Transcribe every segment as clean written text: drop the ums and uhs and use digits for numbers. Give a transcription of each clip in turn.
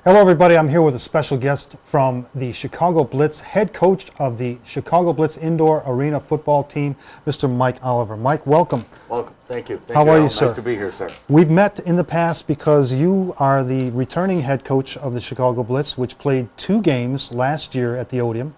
Hello, everybody. I'm here with a special guest from the Chicago Blitz, head coach of the Chicago Blitz Indoor Arena football team, Mr. Mike Oliver. Mike, welcome. Welcome. Thank you. How are you, sir? Nice to be here, sir. We've met in the past because you are the returning head coach of the Chicago Blitz, which played 2 games last year at the Odeum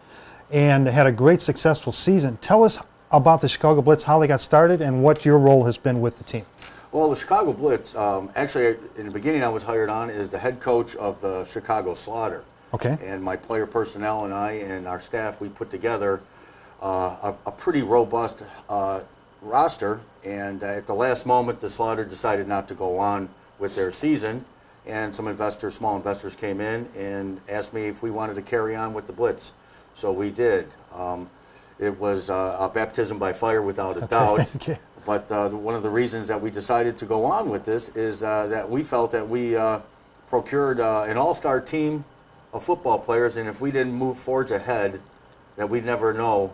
and had a great, successful season. Tell us about the Chicago Blitz, how they got started, and what your role has been with the team. Well, the Chicago Blitz, actually, in the beginning I was hired on as the head coach of the Chicago Slaughter. Okay. And my player personnel and I and our staff, we put together a pretty robust roster. And at the last moment, the Slaughter decided not to go on with their season. And some investors, small investors, came in and asked me if we wanted to carry on with the Blitz. So we did. It was a baptism by fire without a doubt. Okay. But one of the reasons that we decided to go on with this is that we felt that we procured an all-star team of football players, and if we didn't move forge ahead, that we'd never know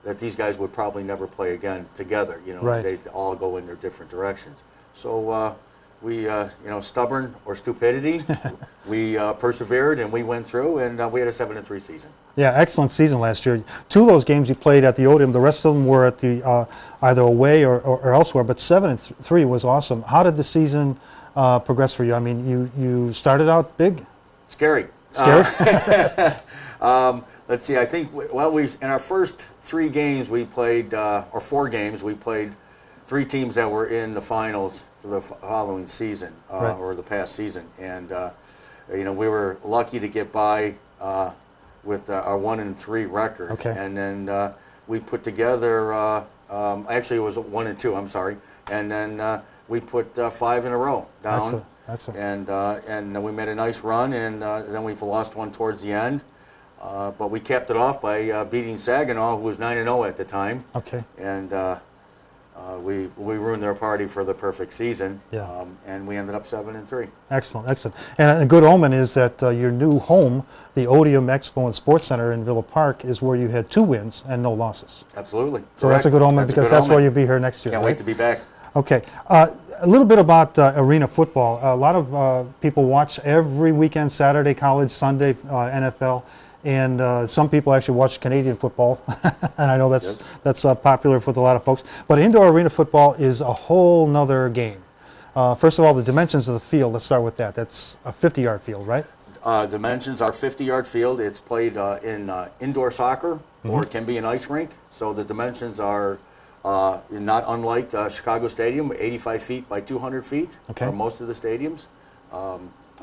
that these guys would probably never play again together. You know, right. They'd all go in their different directions. So we, stubborn or stupidity, we persevered and we went through, and we had a 7-3 season. Yeah, excellent season last year. 2 of those games you played at the Odeum. The rest of them were at the either away or elsewhere. But 7-3 was awesome. How did the season progress for you? I mean, you started out big. Scary. Scary. Let's see. I think in our first 3 games we played, or 4 games we played, 3 teams that were in the finals for the following season, right. or the past season, and we were lucky to get by with our 1-3 record. Okay. And then we put together, actually it was 1-2. I'm sorry, and then we put 5 in a row down. Excellent. And we made a nice run, and then we've lost one towards the end. But we capped it off by beating Saginaw, who was 9-0 at the time. Okay. And we ruined their party for the perfect season. Yeah. And we ended up 7-3. Excellent, excellent. And a good omen is that your new home, the Odeum Expo and Sports Center in Villa Park, is where you had 2 wins and no losses. Absolutely. So correct. That's a good omen, because that's why you'll be here next year. Can't wait to be back. Okay. A little bit about arena football. A lot of people watch every weekend, Saturday, college, Sunday, NFL. And some people actually watch Canadian football, and I know that's popular with a lot of folks. But indoor arena football is a whole nother game. First of all, the dimensions of the field, let's start with that. That's a 50-yard field, right? Dimensions are 50-yard field. It's played in indoor soccer, or it can be an ice rink. So the dimensions are not unlike Chicago Stadium, 85 feet by 200 feet, okay. for most of the stadiums.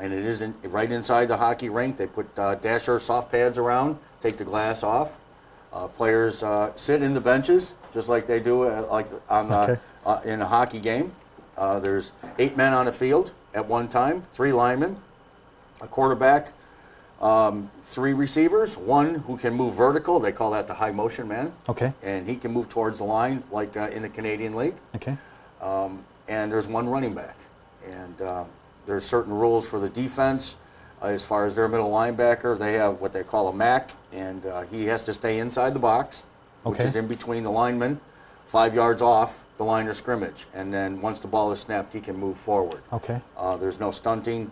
And it is right inside the hockey rink. They put dasher soft pads around, take the glass off. Players sit in the benches, just like they do in a hockey game. There's 8 men on the field at one time, 3 linemen, a quarterback, 3 receivers, 1 who can move vertical. They call that the high motion man. Okay. And he can move towards the line like in the Canadian League. Okay. And there's 1 running back. And there's certain rules for the defense. As far as their middle linebacker, they have what they call a MAC, and he has to stay inside the box, which is in between the linemen, 5 yards off the line of scrimmage. And then once the ball is snapped, he can move forward. Okay. There's no stunting.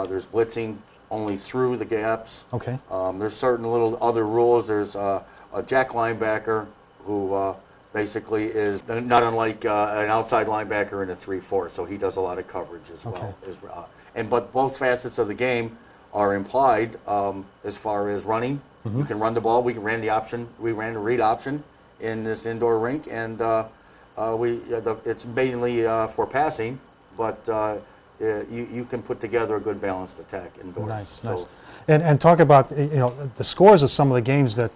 There's blitzing only through the gaps. Okay. There's certain little other rules. There's a jack linebacker who basically is not unlike an outside linebacker in a 3-4, so he does a lot of coverage as well. But both facets of the game are implied as far as running. You can run the ball. We ran the read option in this indoor rink, and it's mainly for passing, but you can put together a good balanced attack indoors. Nice. And talk about the scores of some of the games that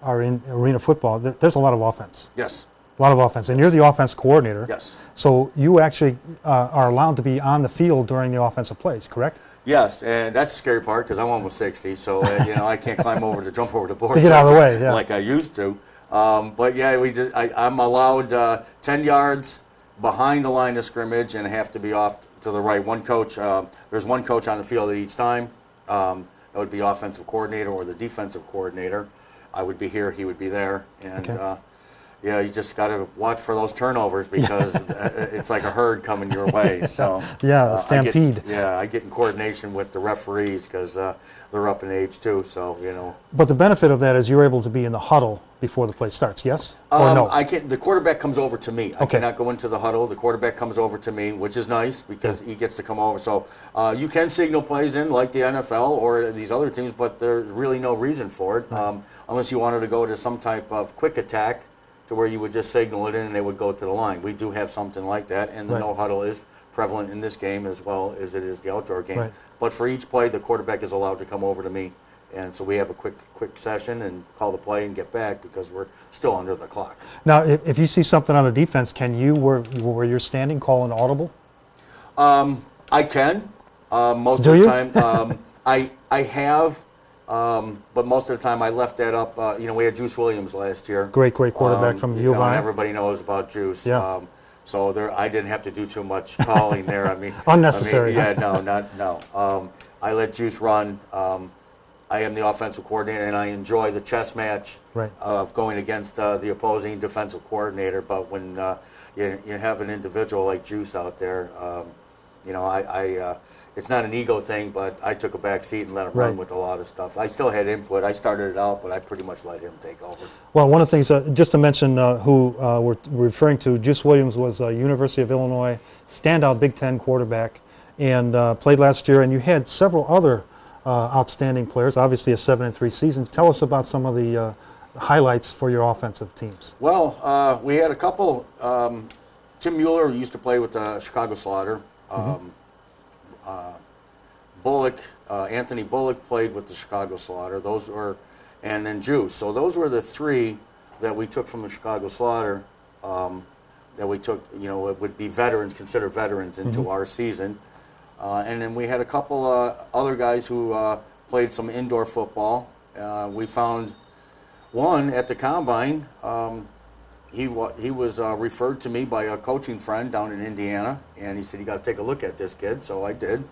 are in arena football. There's a lot of offense. Yes. A lot of offense, and you're the offense coordinator. Yes. So you actually are allowed to be on the field during the offensive plays, correct? Yes, and that's the scary part because I'm almost 60, so I can't climb over to jump over the board to get out of the way, yeah. like I used to. But yeah, I'm allowed 10 yards behind the line of scrimmage and have to be off to the right. There's 1 coach on the field at each time. That would be offensive coordinator or the defensive coordinator. I would be here, he would be there, and Yeah, you just got to watch for those turnovers because it's like a herd coming your way. So yeah, stampede. I get in coordination with the referees because they're up in age too. So But the benefit of that is you're able to be in the huddle before the play starts. Yes or no? I can. The quarterback comes over to me. I Okay. cannot go into the huddle. The quarterback comes over to me, which is nice because he gets to come over. So you can signal plays in like the NFL or these other teams, but there's really no reason for it unless you wanted to go to some type of quick attack to where you would just signal it in and they would go to the line. We do have something like that, and the no huddle is prevalent in this game as well as it is the outdoor game. Right. But for each play, the quarterback is allowed to come over to me, and so we have a quick session and call the play and get back because we're still under the clock. Now, if you see something on the defense, can you, where you're standing, call an audible? I can. Most Do of the you? time, I have. But most of the time I left that up. We had Juice Williams last year. Great quarterback from U of I. And everybody knows about Juice. Yeah. So I didn't have to do too much calling there. Unnecessary. No. I let Juice run. I am the offensive coordinator, and I enjoy the chess match of going against the opposing defensive coordinator. But when you have an individual like Juice out there, it's not an ego thing, but I took a back seat and let him run with a lot of stuff. I still had input. I started it out, but I pretty much let him take over. Well, one of the things, just to mention who we're referring to, Juice Williams was a University of Illinois standout Big Ten quarterback and played last year, and you had several other outstanding players, obviously a 7-3 season. Tell us about some of the highlights for your offensive teams. Well, we had a couple. Tim Mueller used to play with the Chicago Slaughter. Anthony Bullock played with the Chicago Slaughter. And then Juice. So those were the three that we took from the Chicago Slaughter. That we took, it would be veterans, considered veterans into our season. And then we had a couple other guys who played some indoor football. We found one at the combine. He was referred to me by a coaching friend down in Indiana, and he said, "You got to take a look at this kid." So I did,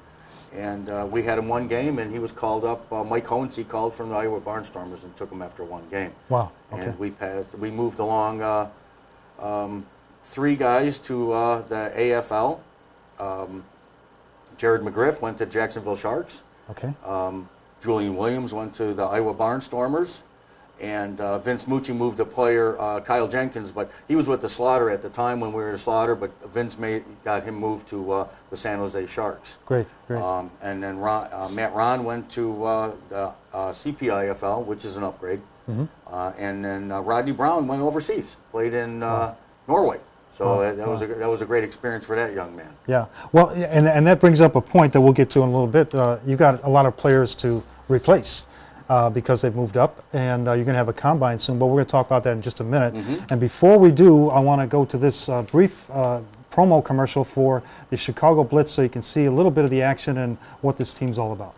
and we had him one game, and he was called up. Mike Hohensee called from the Iowa Barnstormers and took him after one game. Wow! Okay. And we moved along three guys to the AFL. Jared McGriff went to Jacksonville Sharks. Okay. Julian Williams went to the Iowa Barnstormers. And Vince Mucci moved a player, Kyle Jenkins, but he was with the Slaughter at the time when we were at the Slaughter, but Vince got him moved to the San Jose Sharks. Great. And then Matt Ron went to the CPIFL, which is an upgrade. And then Rodney Brown went overseas, played in Norway. So that was a great experience for that young man. Yeah. Well, and that brings up a point that we'll get to in a little bit. You got a lot of players to replace. Because they've moved up, and you're going to have a combine soon, but we're going to talk about that in just a minute. And before we do, I want to go to this brief promo commercial for the Chicago Blitz so you can see a little bit of the action and what this team's all about.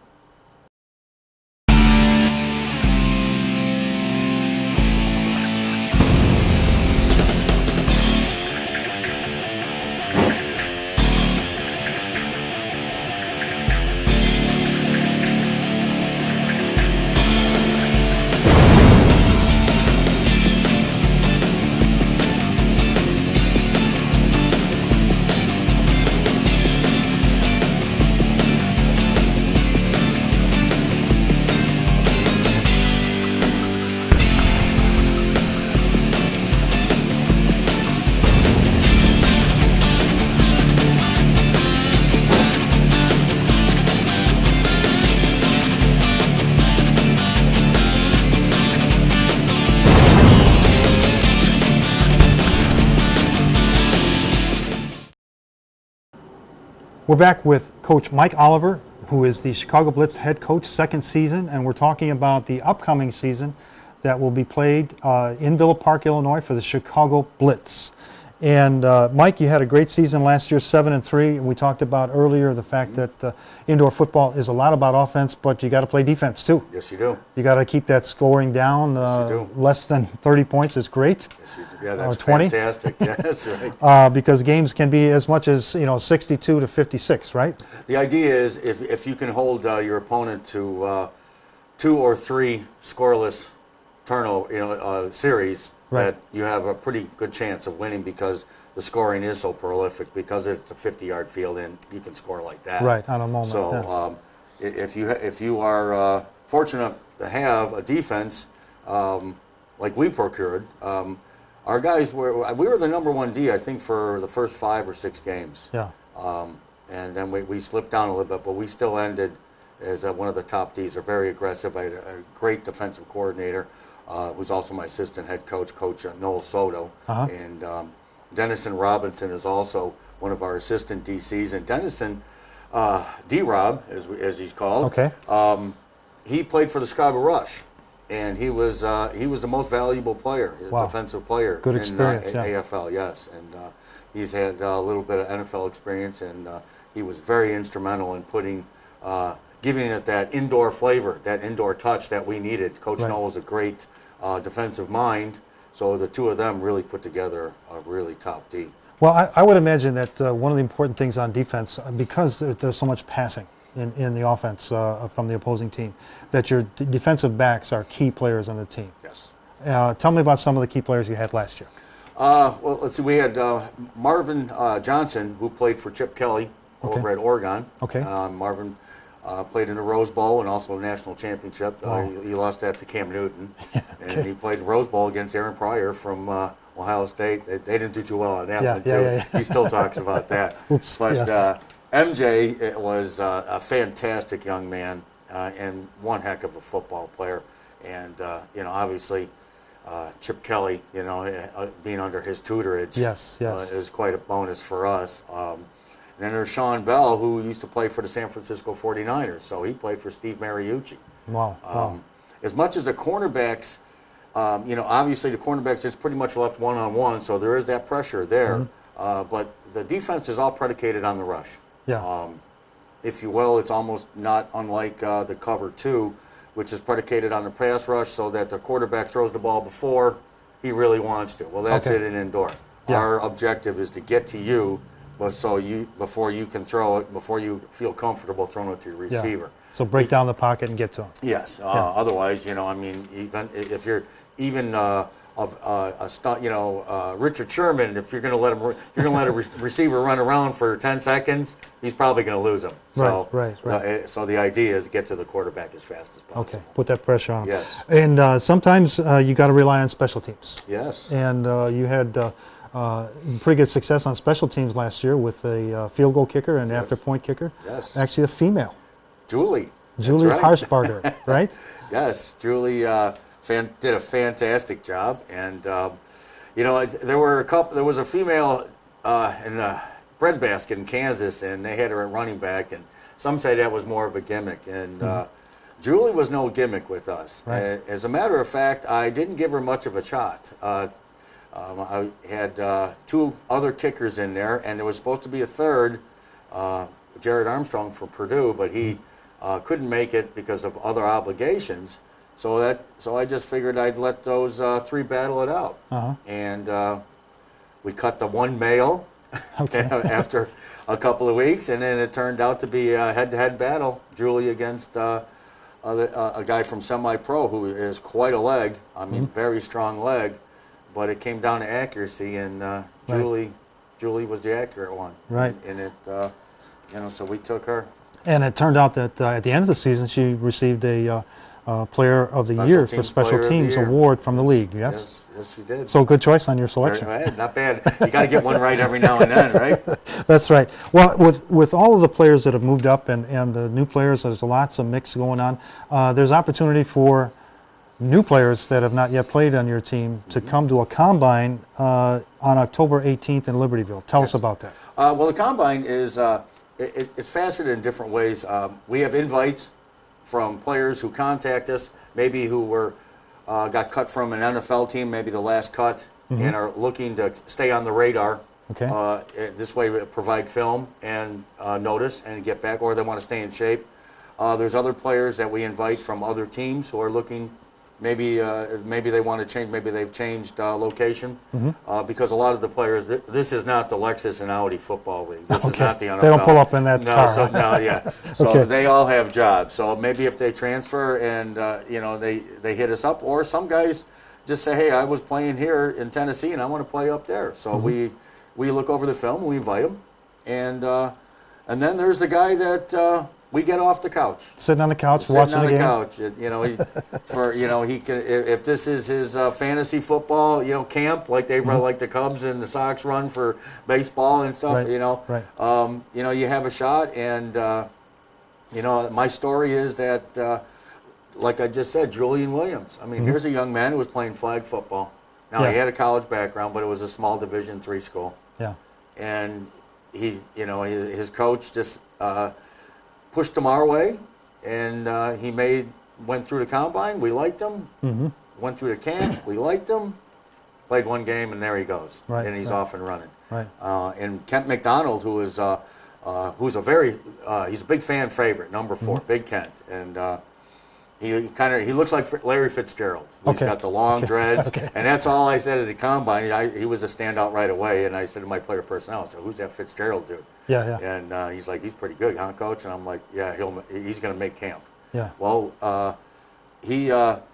We're back with Coach Mike Oliver, who is the Chicago Blitz head coach, second season, and we're talking about the upcoming season that will be played in Villa Park, Illinois for the Chicago Blitz. And Mike, you had a great season last year, 7-3, and we talked about earlier the fact that indoor football is a lot about offense, but you got to play defense too. Yes, you do. You got to keep that scoring down. Yes, you do. Less than 30 points is great. Yes, you do. Yeah, that's 20. fantastic. Yeah, that's right. Because games can be as much as 62 to 56, right? The idea is if you can hold your opponent to 2 or 3 scoreless turnover, series, Right. that you have a pretty good chance of winning because the scoring is so prolific. Because it's a 50-yard field and you can score like that. Right, on a moment. So if you are fortunate to have a defense like we procured, our guys we were the #1 D, I think, for the first 5 or 6 games. Yeah. And then we slipped down a little bit, but we still ended as one of the top Ds. They're very aggressive. I had a great defensive coordinator, who's also my assistant head coach, Coach Noel Soto. And Dennison Robinson is also one of our assistant DCs. And Dennison, D-Rob, as he's called, Okay. He played for the Chicago Rush. And he was the most valuable player, defensive player Good experience, in AFL, yes. And he's had a little bit of NFL experience, and he was very instrumental in giving it that indoor flavor, that indoor touch that we needed. Coach Right. Noel is a great defensive mind, so the two of them really put together a really top D. Well, I would imagine that one of the important things on defense, because there's so much passing in the offense from the opposing team, that your defensive backs are key players on the team. Yes. Tell me about some of the key players you had last year. Well, let's see. We had Marvin Johnson, who played for Chip Kelly over at Oregon. Okay. Marvin played in the Rose Bowl and also a national championship. Wow. He lost that to Cam Newton. Okay. And he played in the Rose Bowl against Aaron Pryor from Ohio State. They didn't do too well on that one, too. Yeah. He still talks about that. Oops, But yeah. MJ was a fantastic young man and one heck of a football player. And, obviously, Chip Kelly, being under his tutorage Yes. is quite a bonus for us. And then there's Sean Bell, who used to play for the San Francisco 49ers, so he played for Steve Mariucci. Wow. As much as the cornerbacks, obviously the cornerbacks is pretty much left one-on-one, so there is that pressure there. But the defense is all predicated on the rush. Yeah. If you will, it's almost not unlike the cover 2, which is predicated on the pass rush so that the quarterback throws the ball before he really wants to. Well, that's Okay. it in indoor. Yeah. Our objective is to get to you, but before you can throw it, before you feel comfortable throwing it to your receiver. So break down the pocket and get to him. Yes. Otherwise, even if you're Richard Sherman, if you're going to let a receiver run around for 10 seconds, he's probably going to lose him. So, Right. So the idea is to get to the quarterback as fast as possible. Okay. Put that pressure on him. Yes. And sometimes you got to rely on special teams. Yes. And you had pretty good success on special teams last year with a field goal kicker and after-point kicker. Yes. Actually, a female. Julie. Julie That's right. Harsbarger, right? Yes, Julie did a fantastic job, and there was a female in a breadbasket in Kansas, and they had her at running back, and some say that was more of a gimmick, and Julie was no gimmick with us. Right. As a matter of fact, I didn't give her much of a shot. I had 2 other kickers in there, and there was supposed to be a third, Jared Armstrong from Purdue, but he couldn't make it because of other obligations. So I just figured I'd let those 3 battle it out. And we cut the 1 male after a couple of weeks, and then it turned out to be a head-to-head battle, Julie against a guy from semi-pro who is quite a leg. I mean, very strong leg, but it came down to accuracy, and Julie was the accurate one. Right. And it, so we took her. And it turned out that at the end of the season, she received a Player of the Year for Special Teams award from the league. Yes, she did. So good choice on your selection. Not bad. You got to get one right every now and then, right? That's right. Well, with all of the players that have moved up and the new players, there's lots of mix going on. There's opportunity for new players that have not yet played on your team to come to a combine on October 18th in Libertyville. Tell us about that. Well, the combine is it's faceted in different ways. We have invites from players who contact us, maybe who got cut from an NFL team, maybe the last cut, and are looking to stay on the radar. Okay. This way we provide film and notice and get back, or they want to stay in shape. There's other players that we invite from other teams who are looking. Maybe they want to change. Maybe they've changed location because a lot of the players. This is not the Lexus and Audi football league. This is not the NFL. They don't pull up in that car. So they all have jobs. So maybe if they transfer and they hit us up, or some guys just say, hey, I was playing here in Tennessee and I want to play up there. So we look over the film, we invite him, and then there's the guy that we get off the couch. Sitting on the couch, Sitting watching on the the game. couch, he can, if this is his fantasy football, camp like they run, like the Cubs and the Sox run for baseball and stuff, Right. you have a shot, and my story is that, like I just said, Julian Williams. I mean, here's a young man who was playing flag football. Now he had a college background, but it was a small Division III school, Yeah. and his coach just pushed him our way, and he went through the combine. We liked him. Went through the camp. We liked him. Played one game, and there he goes. Right, And he's right. off and running. Right. And Kent McDonald, who's a big fan favorite, number 4, Big Kent, and he looks like Larry Fitzgerald. He's Okay. got the long dreads, Okay. and that's all I said at the combine. He was a standout right away, and I said to my player personnel, I said, "Who's that Fitzgerald dude?" Yeah. And he's like, "He's pretty good, huh, coach?" And I'm like, "Yeah, he's going to make camp." Yeah. Well,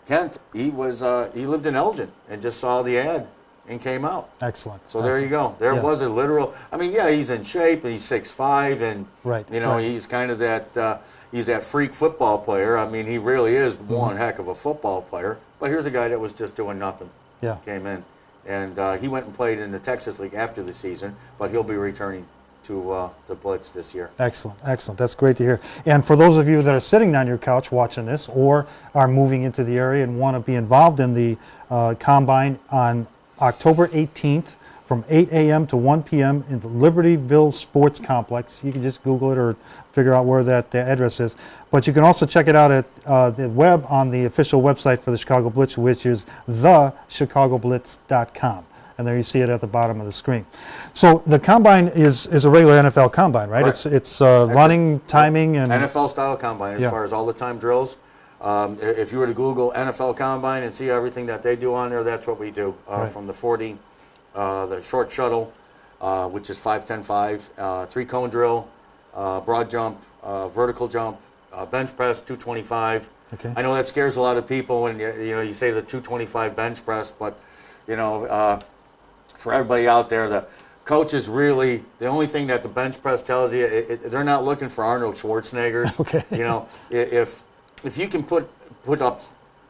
Kent, he lived in Elgin and just saw the ad and came out. Excellent. So there you go. There Yeah. was a literal. I mean, yeah, he's in shape and he's 6'5", and Right, you know right. he's kind of that. He's that freak football player. I mean, he really is one heck of a football player. But here's a guy that was just doing nothing. Yeah. Came in, and he went and played in the Texas League after the season. But he'll be returning to the Blitz this year. Excellent, excellent. That's great to hear. And for those of you that are sitting on your couch watching this, or are moving into the area and want to be involved in the combine on October 18th from 8 a.m. to 1 p.m. in the Libertyville Sports Complex. You can just Google it or figure out where that address is. But you can also check it out at the web on the official website for the Chicago Blitz, which is thechicagoblitz.com. And there you see it at the bottom of the screen. So the combine is a regular NFL combine, right? Correct. It's running, timing, and NFL style combine as Yeah. far as all the time drills. If you were to Google NFL combine and see everything that they do on there, that's what we do. Right. From the 40, the short shuttle, which is 5-10-5, 3-cone drill, broad jump, vertical jump, bench press 225. Okay. I know that scares a lot of people when you say the 225 bench press, but for everybody out there, the coach is really the only thing that the bench press tells you. They're not looking for Arnold Schwarzeneggers. Okay. If you can put up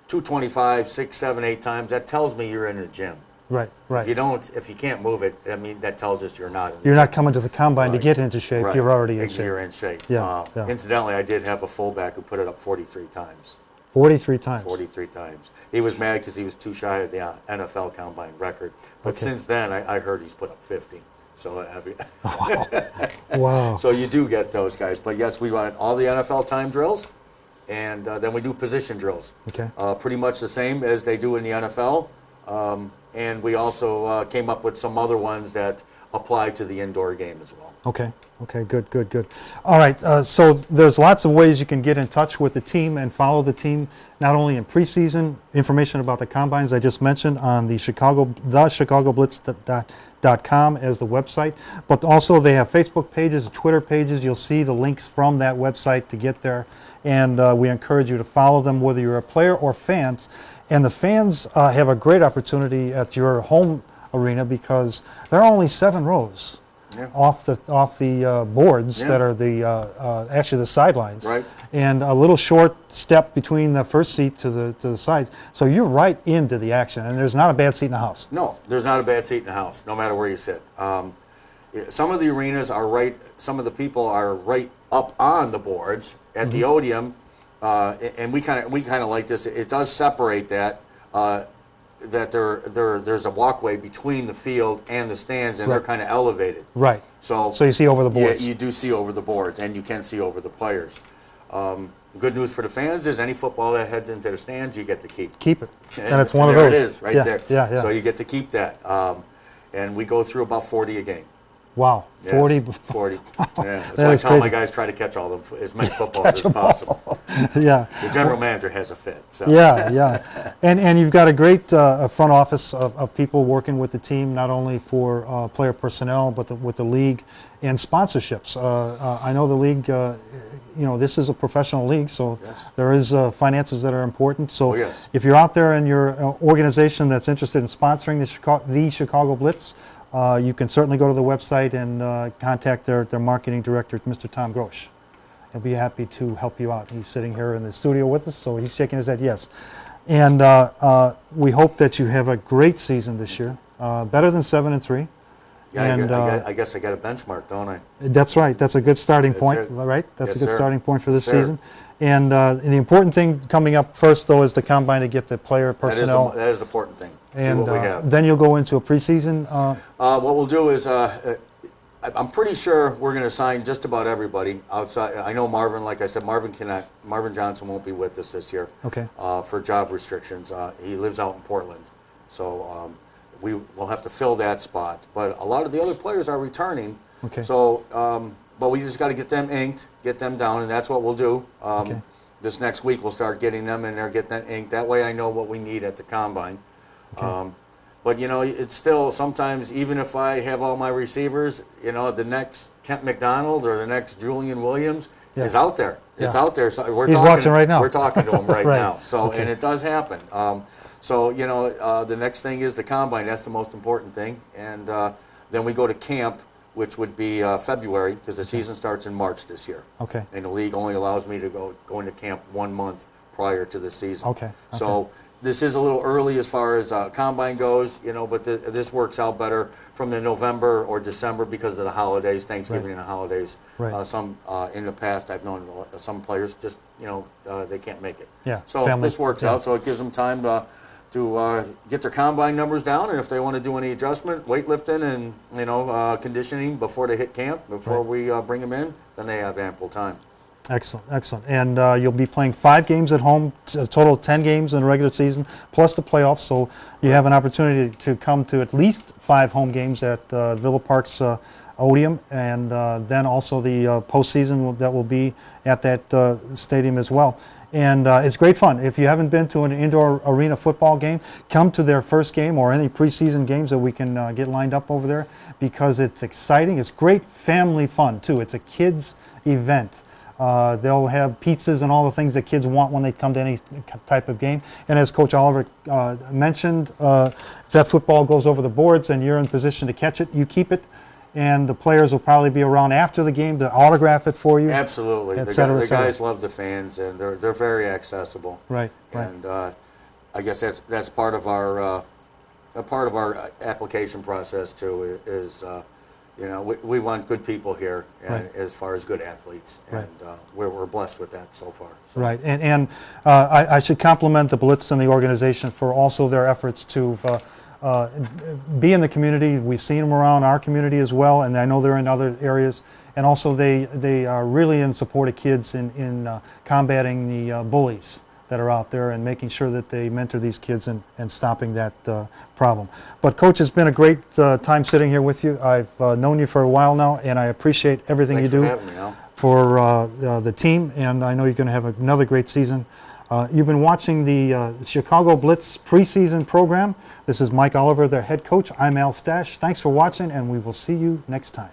225 6, 7, 8 times, that tells me you're in the gym. right. If you can't move it, I mean that tells us you're not in the You're gym. not coming to the combine to Right. get into shape. Right. You're already in You're shape. in shape. Yeah, yeah. Incidentally, I did have a fullback who put it up 43 times. 43 times. 43 times. He was mad because he was too shy of the NFL combine record. But since then, I heard he's put up 50. So Wow. So you do get those guys. But yes, we run all the NFL time drills, and then we do position drills. Okay. Pretty much the same as they do in the NFL. And we also came up with some other ones that apply to the indoor game as well. Okay, good. All right, so there's lots of ways you can get in touch with the team and follow the team, not only in preseason, information about the combines I just mentioned on the chicagoblitz.com as the website, but also they have Facebook pages, Twitter pages. You'll see the links from that website to get there, and we encourage you to follow them whether you're a player or fans. And the fans have a great opportunity at your home arena because there are only 7 rows. Yeah. Off the boards Yeah. that are actually the sidelines, Right. and a little short step between the first seat to the sides. So you're right into the action, and there's not a bad seat in the house. No, there's not a bad seat in the house, no matter where you sit. Some of the arenas are right. Some of the people are right up on the boards at the Odeum, and we kind of like this. It does separate that. That there's a walkway between the field and the stands, and they're kind of elevated. Right. So you see over the boards. Yeah, you do see over the boards, and you can see over the players. Good news for the fans is any football that heads into the stands, you get to keep. Keep it, and it's one of there those. It is, right Yeah, there. Yeah. So you get to keep that. And we go through about 40 a game. Wow. Yes, 40. 40. Yeah. That's That why I is tell my crazy. guys try to catch as many footballs as possible. Yeah. The general manager has a fit. So. Yeah. And you've got a great front office of people working with the team, not only for player personnel, but with the league and sponsorships. I know the league, you know, this is a professional league, so Yes. there is finances that are important. So Oh, yes. if you're out there and you're an organization that's interested in sponsoring the Chicago Blitz, you can certainly go to the website and contact their marketing director, Mr. Tom Grosh. He'll be happy to help you out. He's sitting here in the studio with us, so he's shaking his head yes. And we hope that you have a great season this year, better than 7-3. Yeah, And, I guess I got a benchmark, don't I? That's right. That's a good starting point, it. right? That's Yes, a good sir. starting point for this Yes, sir. season. And the important thing coming up first, though, is the combine to get the player personnel. That is the important thing. See And what we have. then you'll go into a preseason. What we'll do is, I'm pretty sure we're going to sign just about everybody outside. I know Marvin, like I said, Marvin Johnson won't be with us this year. Okay. For job restrictions. He lives out in Portland, so we will have to fill that spot. But a lot of the other players are returning. Okay. So, but we just got to get them inked, get them down, and that's what we'll do. Okay. This next week we'll start getting them in there, get them inked. That way I know what we need at the combine. Okay. But you know, it's still sometimes, even if I have all my receivers, you know, the next Kent McDonald or the next Julian Williams Yeah. is out there. It's Yeah. out there. So He's watching right now. We're talking to him right Right. now. So, Okay. and it does happen. So, you know, the next thing is the combine. That's the most important thing. And then we go to camp, which would be February, because the season starts in March this year. Okay. And the league only allows me to go into camp 1 month prior to the season. Okay. So this is a little early as far as combine goes, you know, but this works out better from the November or December because of the holidays, Thanksgiving and the holidays. Right. Some in the past, I've known some players just, you know, they can't make it. Yeah, So family, this works yeah. out, so it gives them time to get their combine numbers down, and if they want to do any adjustment, weightlifting and, you know, conditioning before they hit camp, before we bring them in, then they have ample time. Excellent, excellent. And you'll be playing 5 games at home, a total of 10 games in the regular season, plus the playoffs. So you have an opportunity to come to at least 5 home games at Villa Park's Odeum, and then also the postseason that will be at that stadium as well. And it's great fun. If you haven't been to an indoor arena football game, come to their first game or any preseason games that we can get lined up over there, because it's exciting. It's great family fun, too. It's a kids' event. They'll have pizzas and all the things that kids want when they come to any type of game. And as Coach Oliver mentioned, if that football goes over the boards and you're in position to catch it, you keep it. And the players will probably be around after the game to autograph it for you. Absolutely. Et The cetera, et cetera. guys love the fans, and they're very accessible. Right, right. And I guess that's part of our application process too. Is you know, we want good people here, and Right. as far as good athletes, Right. and we're blessed with that so far. So. Right, and I should compliment the Blitz and the organization for also their efforts to be in the community. We've seen them around our community as well, and I know they're in other areas. And also they are really in support of kids in combating the bullies that are out there and making sure that they mentor these kids and stopping that problem. But Coach, it's been a great time sitting here with you. I've known you for a while now, and I appreciate everything Thanks you do for having me, Al. for the team, and I know you're going to have another great season. You've been watching the Chicago Blitz preseason program. This is Mike Oliver, their head coach. I'm Al Stash. Thanks for watching, and we will see you next time.